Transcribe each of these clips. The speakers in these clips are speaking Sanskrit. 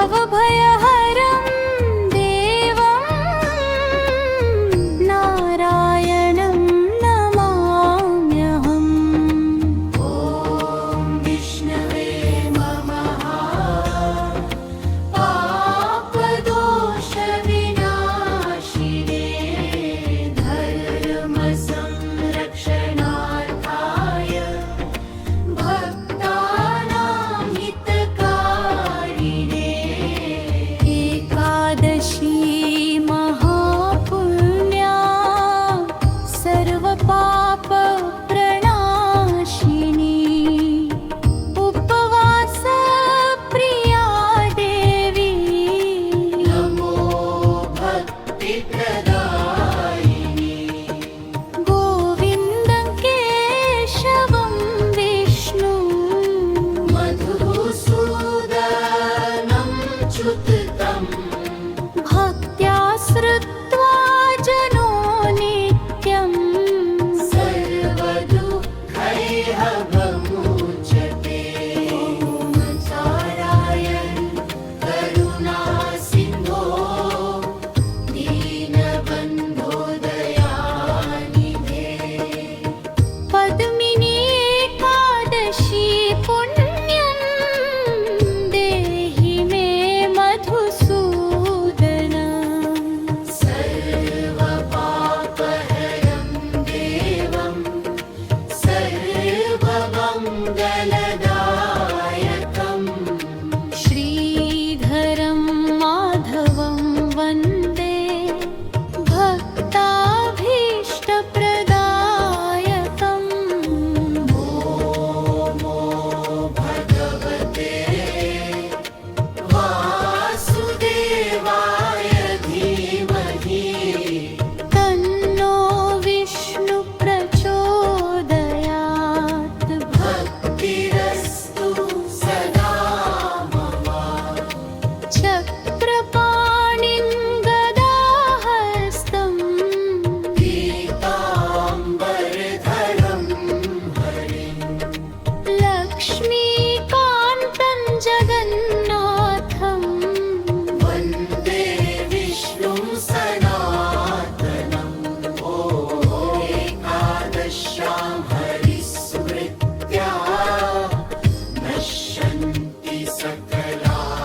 भवभयहरं देवं नारायणं नमाम्यहम्। ॐ विष्णवे नमः। पापदोषविनाशिने धर्मसंरक्षणार्थाय भक्तानां हितकारिणे एकादशी महापुण्या सर्वपापप्रणाशिनी उपवासप्रिया देवी नमो भक्तिप्रदायिनी। गोविन्दं केशवं विष्णु मधुसूदनं च्युतं भक्त्या श्रुत्वा जनो नित्यं सर्वदुःखैः विमुच्यते। नारायण करुणासिन्धो दीनबन्धो दयानिधे। पद्मिनी एकादशी पुण्यं देहि मे मधुसूदन। सर्वपापहरं देवं सर्वमङ्गलदायकम् श्रीधरं माधवं वन्दे भक्ताभीष्टप्रदायकम्। नमो भगवते वासुदेवाय धीमहि तन्नो विष्णु प्रचोदयात्। भक्तिरस्तु सदा मम। चक्रपाणिं गदाहस्तं पीताम्बरधरं हरिं लक्ष्मीकान्तं जगन्नाथं वन्दे विष्णुं सनातनम्। ॐ एकादश्यां हरिस्मृत्या नश्यन्ति सकलाघाताः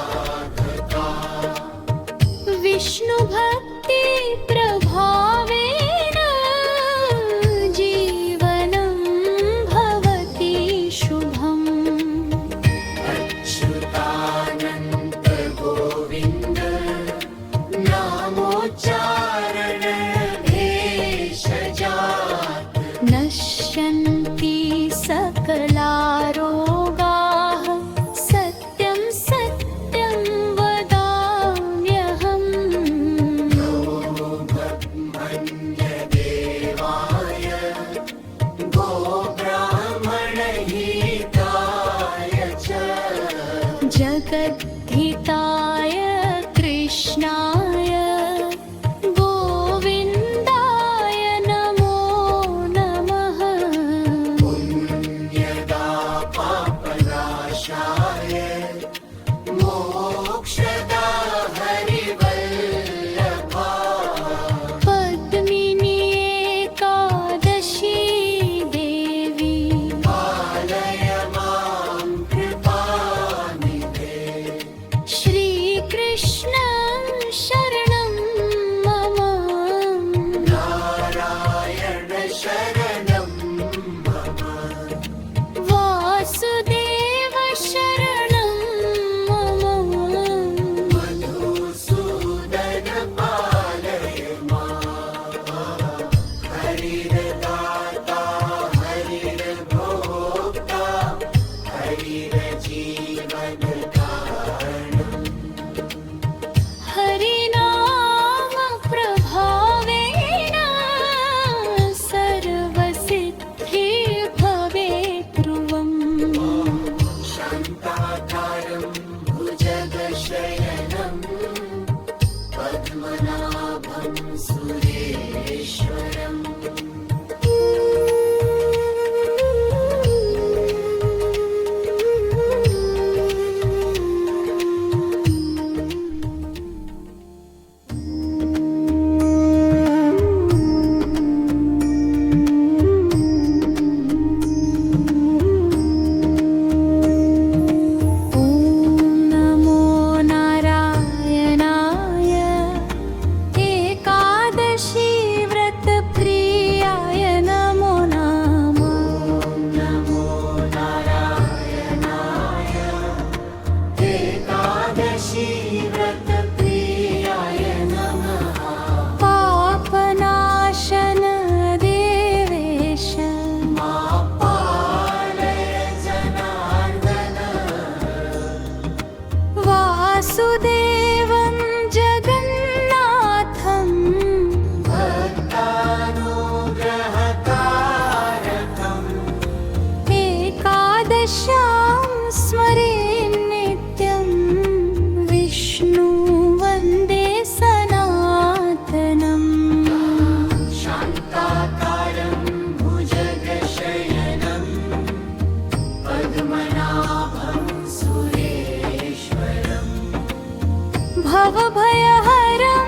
भवभयहरं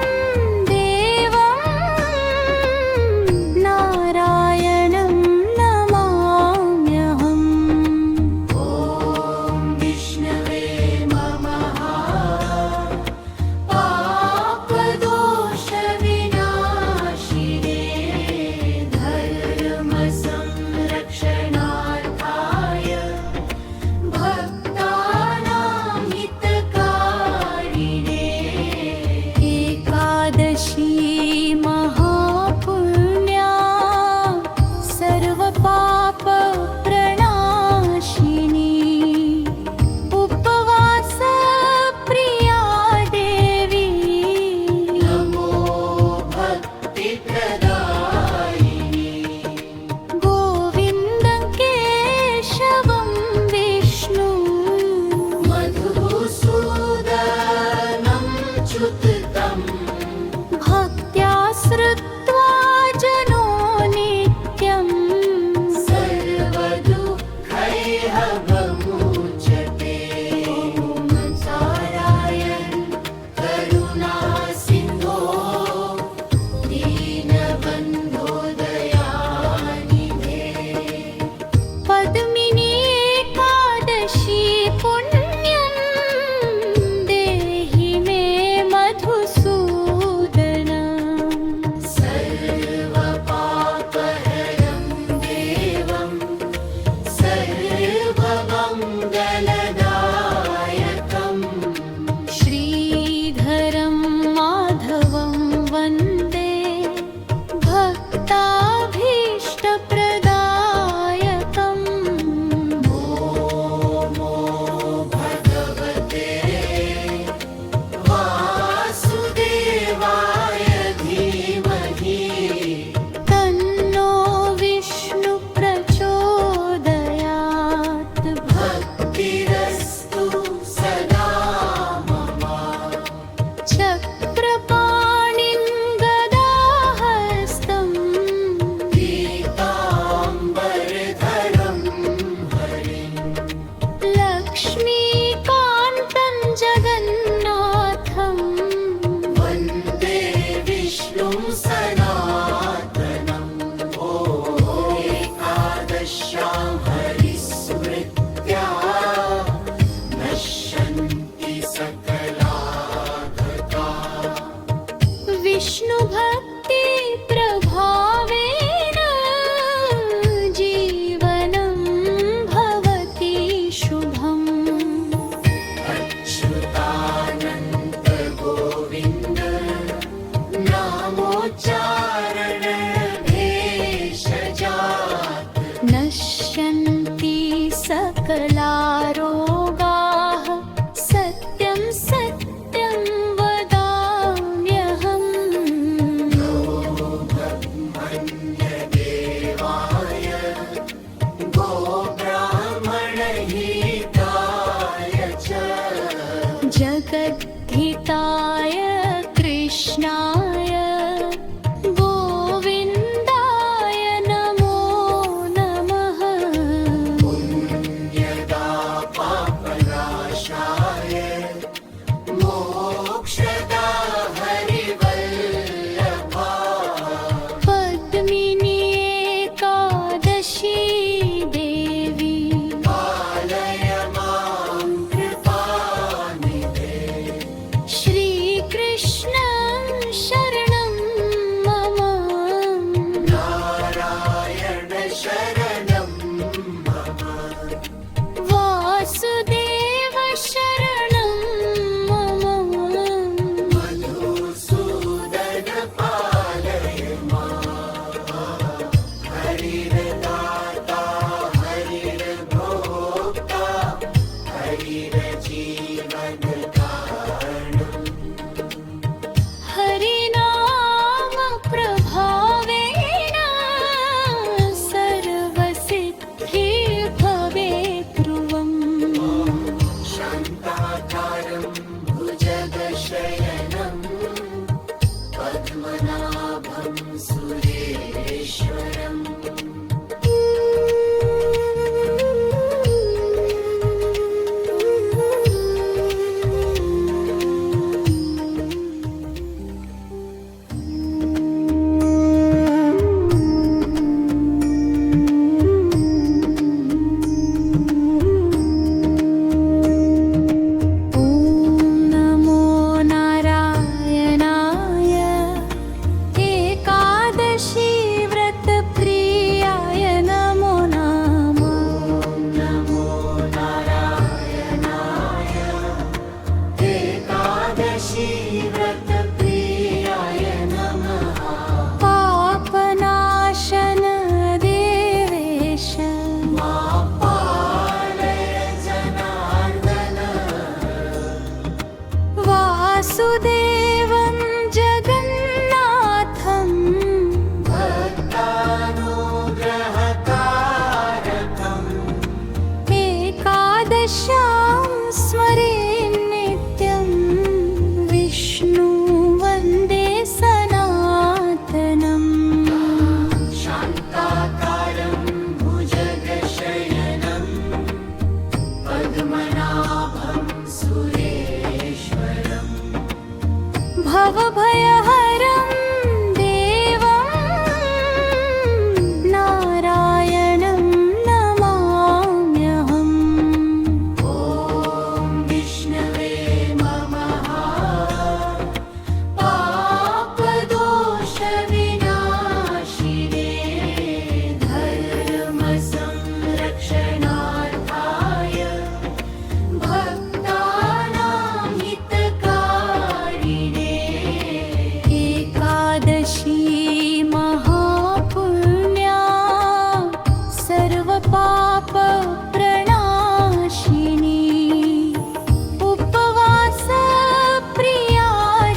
देवं नारायणं नमाम्यहम्। ॐ विष्णवे नमः। पापदोषविनाशिने धर्मसंरक्षणार्थाय भक्तानां हितकारिणे एकादशी महापुण्या सर्वपापप्रणाशिनी उपवासप्रिया देवी नमो भक्तिप्रदायिने गोविन्दं केशवं विष्णु मधुसूदनं च्युतम् भक्त्या श्रुत्वा जनो नित्यम् सर्वदुःखैः विमुच्यते। ॐ नारायण करुणासिन्धो दीनबन्धो दयानिधे। पद्मिनी एकादशी पुण्यं देहि मे मधुसूदन। सर्वपापहरं देवं सर्वमङ्गलदायकम् श्रीधरं माधवं वन्दे भक्ताभीष्टप्रदायकम्। नमो भगवते वासुदेवाय धीमहि तन्नो विष्णु प्रचोदयात्। भक्तिरस्तु सदा मम। चक्रपाणिं गदाहस्तं पीताम्बरधरं हरिं लक्ष्मीकान्तं जगन्नाथं वन्दे विष्णुं सनातनम्। ॐ एकादश्यां हरिस्मृत्या नश्यन्ति सकलाघाताः। विष्णुभक्ति प्रभावेन जीवनं भवति शुभम्। अच्युतानन्त गोविन्द नामोच्चारण भेषजात् नश्यन्ति सकलारोगाः सत्यं सत्यं वदाम्यहम्। ब्रह्मण्यदेवाय गोब्राह्मणहिताय च जगद्धिताय कृष्णाय गोविन्दाय नमो नमः। पुण्यदा पापनाशाय मोक्षदा हरिवल्लभा पद्मिनी एकादशी देवी पालय मां कृपानिधे। श्रीकृष्णं शरणं मम। नारायण शरणं मम। वासुदेव शरणं मम। मधुसूदन पालय मां। हरिर्दाता हरिर्भोक्ता हरिर्जीवनकारणम्। हरिनाम प्रभावेण सर्वसिद्धिर्भवेत् ध्रुवम्। शान्ताकारं भुजगशयनं पद्मनाभं सुरेश्वरम्। वासुदेवं जगन्नाथम् भक्तानुग्रहकारकम् एकादश्यां स्मरे नित्यं विष्णु वन्दे सनातनम् शान्ताकारं भुजगशयनं पद्मनाभं सुरेश्वरम् भवभयहरं देवं नारायणं नमाम्यहम् ॐ विष्णवे नमः पापदोषविनाशिने धर्मसंरक्षणार्थाय भक्तानां हितकारिणे एकादशी महापुण्या सर्वपापप्रणाशिनी उपवासप्रिया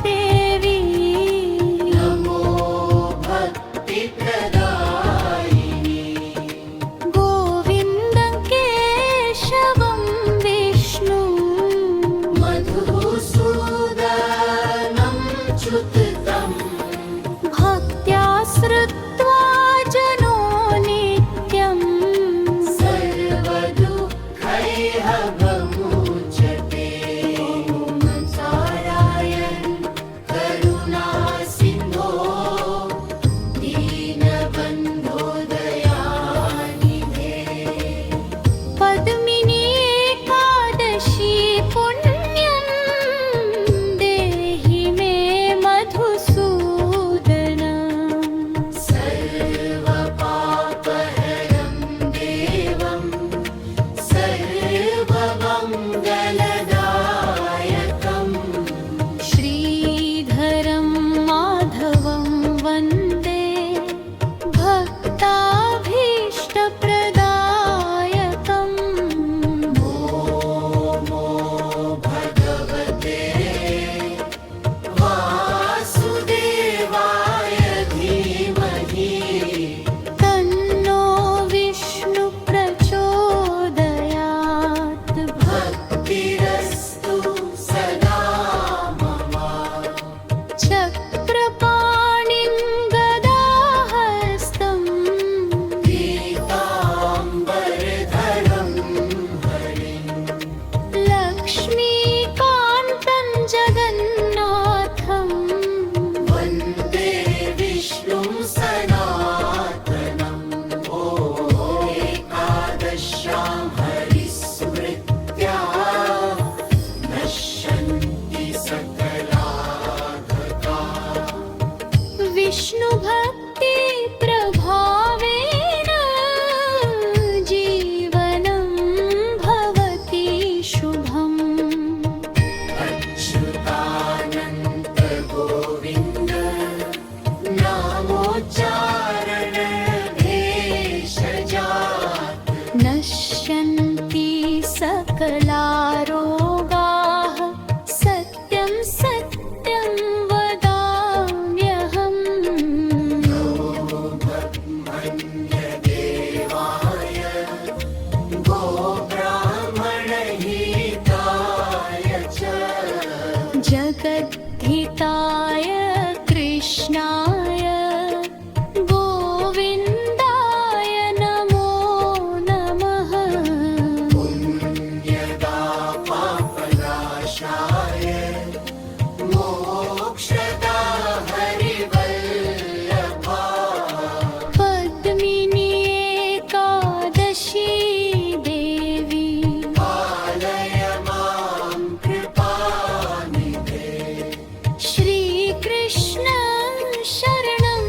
देवी नमो भक्तिप्रदायिने गोविन्दं केशवं विष्णु मधुसूदनं च्युतम् भक्त्या श्रुत्वा जनो नित्यम् सर्वदुःखैः विमुच्यते नारायण करुणासिन्धो दीनबन्धो दयानिधे पद्मिनी एकादशी पुण्यं देहि मे मधुसूदन सर्वपापहरं देवं सर्वमङ्गलदायकम् श्रीधरं माधवं वन्दे भक्ताभीष्टप्रदायकम् नमो भगवते वासुदेवाय धीमहि तन्नो विष्णु प्रचोदयात् भक्तिरस्तु सदा मम चक्रपाणिं गदाहस्तं पीताम्बरधरं हरिं लक्ष्मीकान्तं जगन्नाथं वन्दे विष्णुं सनातनम् ॐ एकादश्यां हरिस्मृत्या नश्यन्ति सकलाघाताः विष्णुभक्ति प्रभावेण जीवनं भवति शुभम् अच्युतानन्त गोविन्द नामोच्चारण भेषजात् नश्यन्ति सकलारोगाः सत्यं सत्यं वदाम्यहम् ब्रह्मण्यदेवाय गोब्राह्मणहिताय च जगद्धिताय कृष्णाय गोविन्दाय नमो नमः पुण्यदा पापनाशाय मोक्षदा हरिवल्लभा पद्मिनी एकादशी देवी पालय मां कृपानिधे श्रीकृष्ण शरणं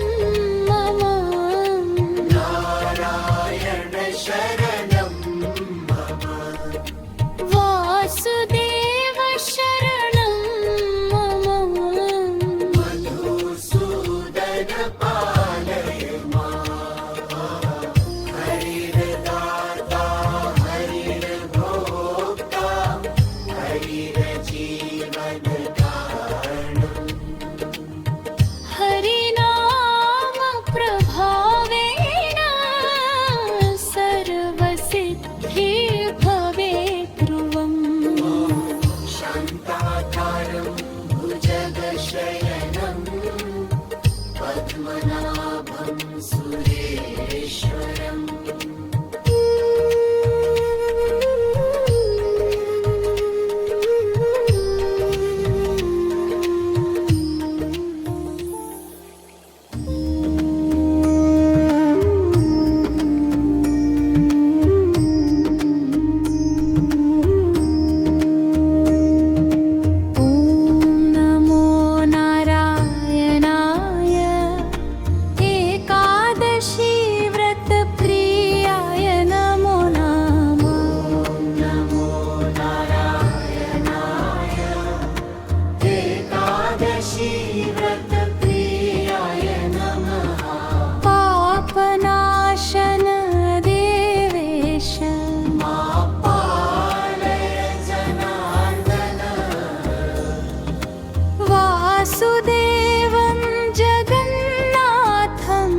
वासुदेवं जगन्नाथम्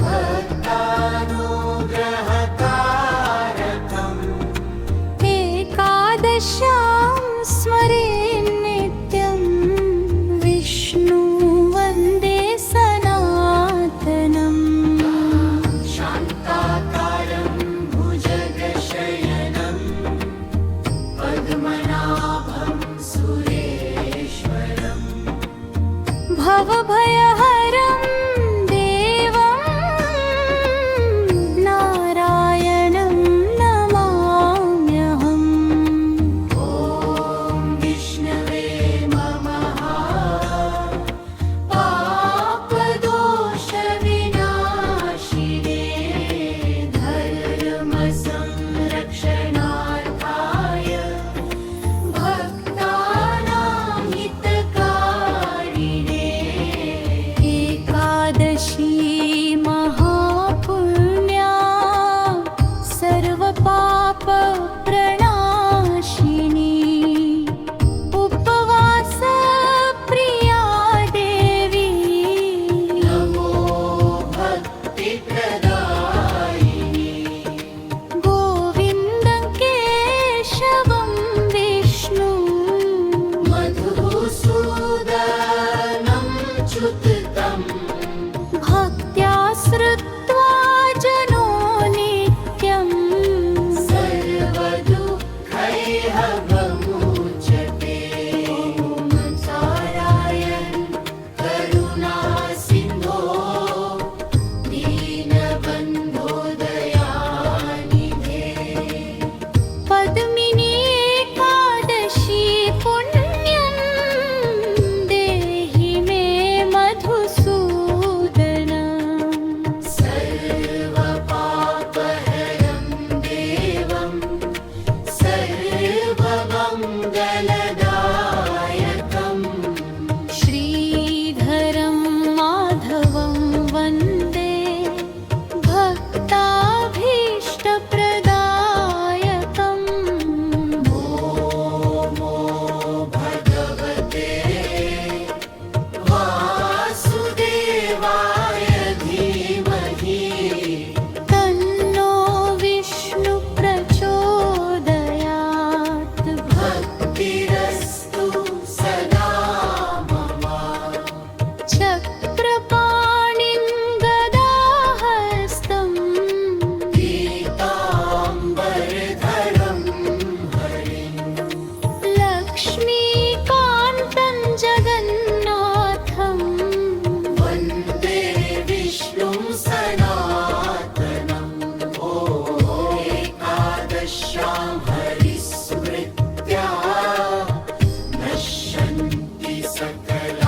भक्तानुग्रहकारकम् एकादश्यां स्मरे नित्यं विष्णु वन्दे सनातनम् शान्ताकारं भुजगशयनं पद्मनाभं सुरेश्वरम् भवभयहरं देवं नारायणं नमाम्यहम् ॐ विष्णवे नमः पापदोषविनाशिने धर्मसंरक्षणार्थाय भक्तानां हितकारिणे एकादशी महापुण्या सर्वपापप्रणाशिनी उपवासप्रिया देवी नमो भक्तिप्रदायिनि गोविन्दं केशवं विष्णु मधुसूदनं च्युतम् भक्त्या श्रुत्वा जनो नित्यम् सर्वदुःखैः विमुच्यते ॐ नारायण करुणासिन्धो दीनबन्धो दयानिधे पद्मिनी एकादशी पुण्यं देहि मे मधुसूदन सर्वपापहरं देवं सर्वमङ्गलदायकम् श्रीधरं माधवं वन्दे भक्ताभीष्टप्रदायकम् नमो भगवते वासुदेवाय धीमहि तन्नो विष्णु प्रचोदयात् भक्तिरस्तु सदा मम चक्रपाणिं गदाहस्तं पीताम्बरधरं हरिं लक्ष्मीकान्तं जगन्नाथं वन्दे विष्णुं सनातनम् ॐ एकादश्यां हरिस्मृत्या नश्यन्ति सकलाघाताः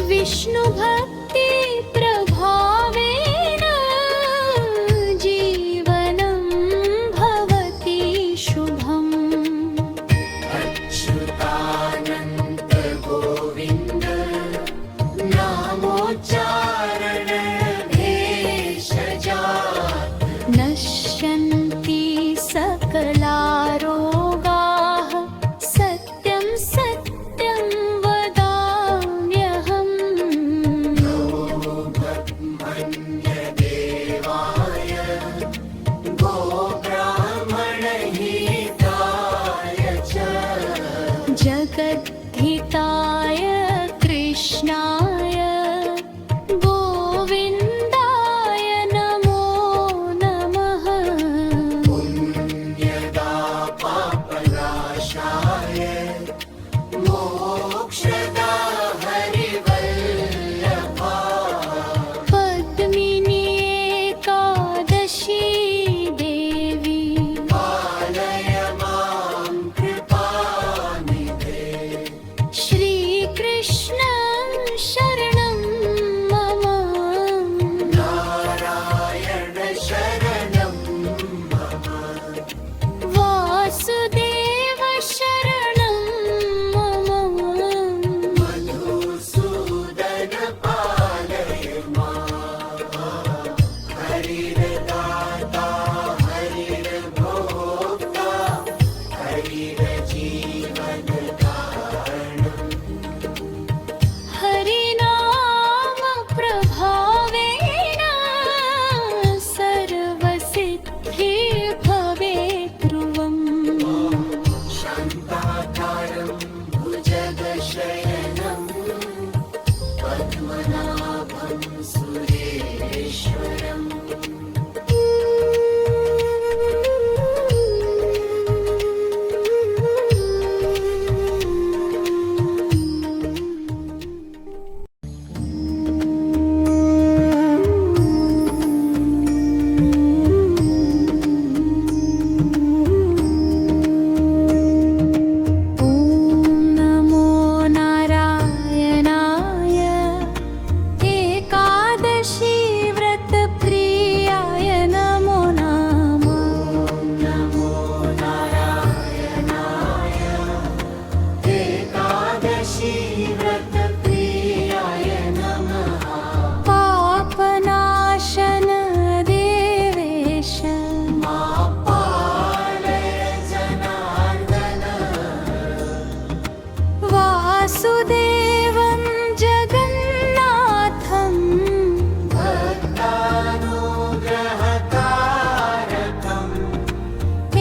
विष्णुभक्ति प्रभावेन जीवनं भवति शुभम् अच्युतानन्त गोविन्द नामोच्चारण भेषजात् नश्यन्ति सकलारोगाः सत्यं सत्यं वदाम्यहम् ब्रह्मण्यदेवाय गोब्राह्मणहिताय च जगद्धिताय कृष्णाय गोविन्दाय नमो नमः पुण्यदा पापनाशाय मोक्षदा हरिवल्लभा पद्मिनी एकादशी देवी पालय मां कृपानिधे श्रीकृष्णं वासुदेवं जगन्नाथम् भक्तानुग्रहकारकम्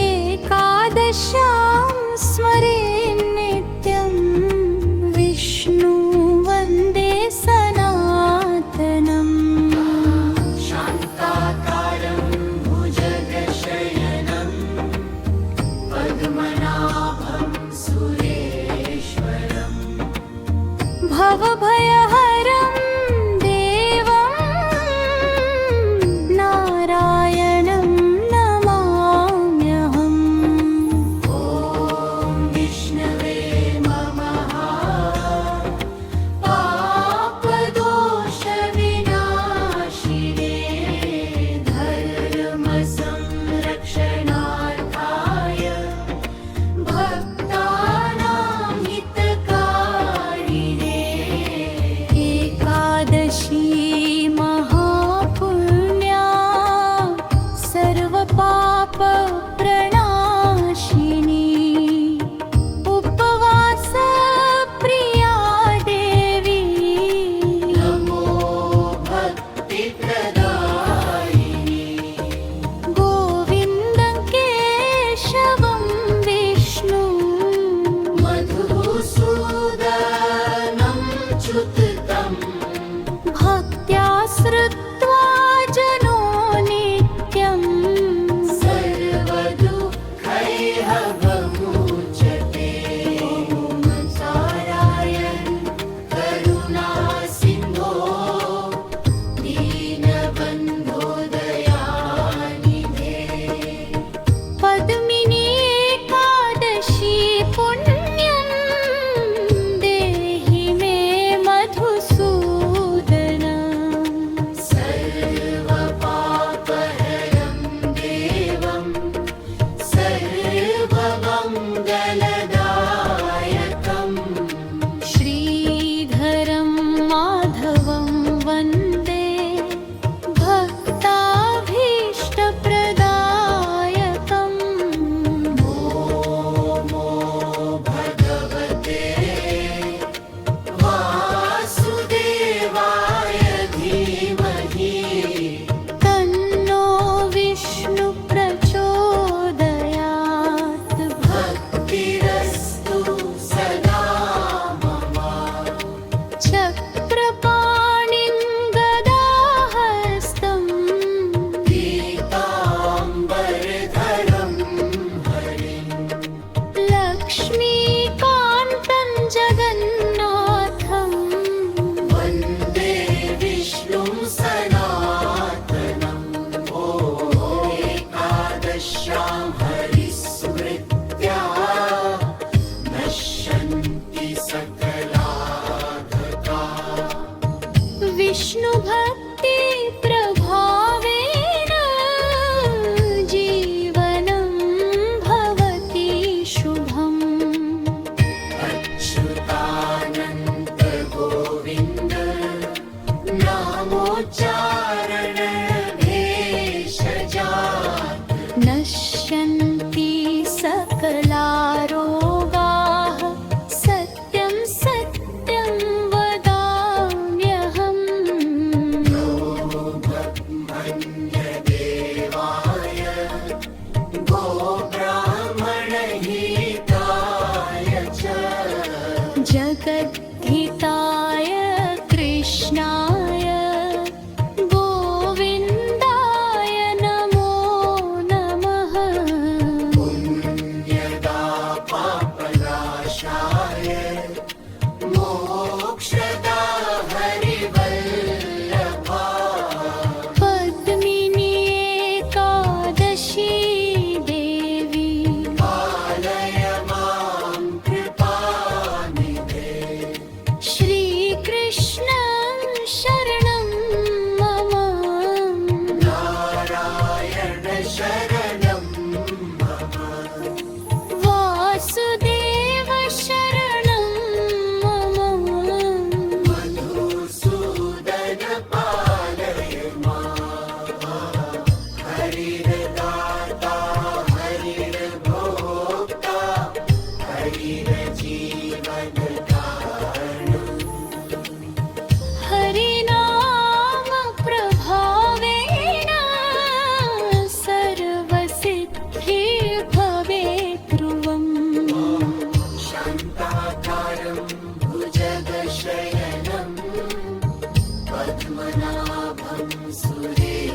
एकादश्यां स्मरे नित्यं विष्णु वन्दे सनातनम् शान्ताकारं भुजगशयनं पद्मनाभं सुरेश्वरम् भवभयहरं देवं नारायणं नमाम्यहम् ॐ विष्णवे नमः पापदोषविनाशिने धर्मसंरक्षणार्थाय भक्तानां हितकारिणे एकादशी महापुण्या सर्वपापप्रणाशिनी उपवासप्रिया देवी नमो भक्तिप्रदायिने गोविन्दं केशवं विष्णु मधुसूदनं च्युतम् भक्त्या श्रुत्वा जनो नित्यं सर्वदुःखैः विमुच्यते नारायण करुणासिन्धो दीनबन्धो दयानिधे पद्मिनी एकादशी पुण्यं देहि मे मधुसूदन सर्वपापहरं देवं सर्वमङ्गलदायकम् श्रीधरं माधवं वन्दे भक्ताभीष्टप्रदायकम् नमो भगवते वासुदेवाय धीमहि तन्नो विष्णु प्रचोदयात् भक्तिरस्तु सदा मम चक्रपाणिं गदाहस्तं पीताम्बरधरं हरिं लक्ष्मीकान्तं जगन्नाथं वन्दे विष्णुं सनातनम् ॐ एकादश्यां हरिस्मृत्या नश्यन्ति सकलाघका विष्णुभक्ति प्रभावेण जीवनं भवति शुभम् अच्युतानन्त गोविन्द नामोच्चारण भेषजात् नश्यन्ति सकलारोगाः सत्यं सत्यं वदाम्यहम् ब्रह्मण्यदेवाय गोब्राह्मणहिताय च जगद्धिताय कृष्णाय गोविन्दाय नमो नमः पुण्यदा पापनाशाय मोक्षदा हरिवल्लभा पद्मिनी एकादशी देवी पालय मां कृपानिधे श्रीकृष्ण पद्मनाभं सुरेशम्